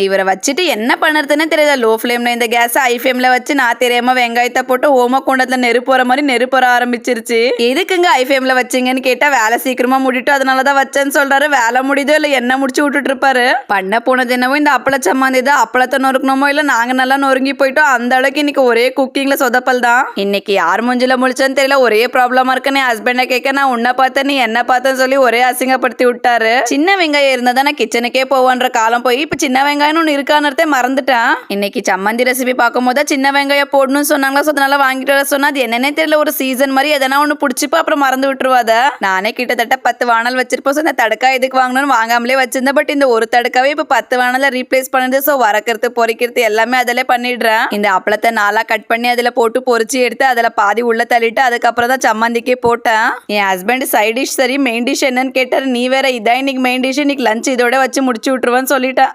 இவரை வச்சுட்டு என்ன பண்ணுறதுன்னு தெரியல. லோ ஃப்ளேம்ல இந்த கேஸ் ஹை ஃப்ளேம்ல வச்சு நான் தெரியாம வெங்காயத்தை போட்டு ஓம குண்டத்துல நெருப்பு வர மாதிரி நெருப்பு வர ஆரம்பிச்சிருச்சு. எதுக்குங்க ஹை ஃப்ளேம்ல வச்சிங்கன்னு கேட்டா வேலை சீக்கிரமா முடிட்டு அதனாலதான் வச்சேன்னு சொல்றாரு. வேலை முடியுதோ இல்ல என்ன முடிச்சு விட்டுட்டு இருப்பாரு. பண்ண போனது என்னவோ இந்த அப்பள சம்மாந்தி தான். அப்பளத்தை நொறுக்கணுமோ இல்ல நாங்க நல்லா நொறுங்கி போயிட்டோம். அந்த அளவுக்கு இன்னைக்கு ஒரே குக்கிங்ல சொதப்பல் தான். இன்னைக்கு யார் மூஞ்சில முழிச்சேன்னு தெரியல. ஒரே ப்ராப்ளமா இருக்குன்னு ஹஸ்பண்ட கேட்க நான் உன்னை பார்த்தேன் நீ என்ன பார்த்தேன்னு சொல்லி ஒரே அசிங்கப்படுத்தி விட்டாரு. சின்ன வெங்காயம் இருந்தா நான் கிச்சனுக்கே போவான்ற காலம் போய் இப்ப சின்ன வெங்காயம் ஒண்ணு இருக்கான்னு மறந்துட்டேன். இன்னைக்கு சம்மந்தி ரெசிபி பார்க்கும் போது சின்ன வெங்காயம் போடணும்னு சொன்னாங்களா, அதனால வாங்கிட்டு வர சொன்னா அது என்னன்னே தெரியல. ஒரு சீசன் மாதிரி எதனா ஒண்ணு புடிச்சுப்பா அப்புறம் மறந்து விட்டுருவாத. நானே கிட்டத்தட்ட 10 வானல் வச்சிருப்போம். இந்த தடுக்கா எதுக்கு வாங்கணும்னு வாங்காமலே வச்சிருந்தேன். பட் இந்த ஒரு தடுக்காவே இப்ப 10 வானல ரீப்ளேஸ் பண்ணுது. சோ வரக்கிறது பொரிக்கிறது எல்லாமே அதிலே பண்ணிடுறேன். இந்த அப்பளத்தை 4 கட் பண்ணி அதுல போட்டு பொரிச்சு எடுத்து அதுல பாதி உள்ள தள்ளிட்டு அதுக்கப்புறம் தான் சம்மந்திக்கே போட்டேன். என் ஹஸ்பண்ட் சைட் டிஷ் சரி மெயின் டிஷ் என்னன்னு கேட்டாரு. நீ வேற இதான் இன்னைக்கு மெயின் டிஷ், இன்னைக்கு லஞ்ச் இதோட வச்சு முடிச்சு விட்டுருவேன்னு சொல்லிட்டேன்.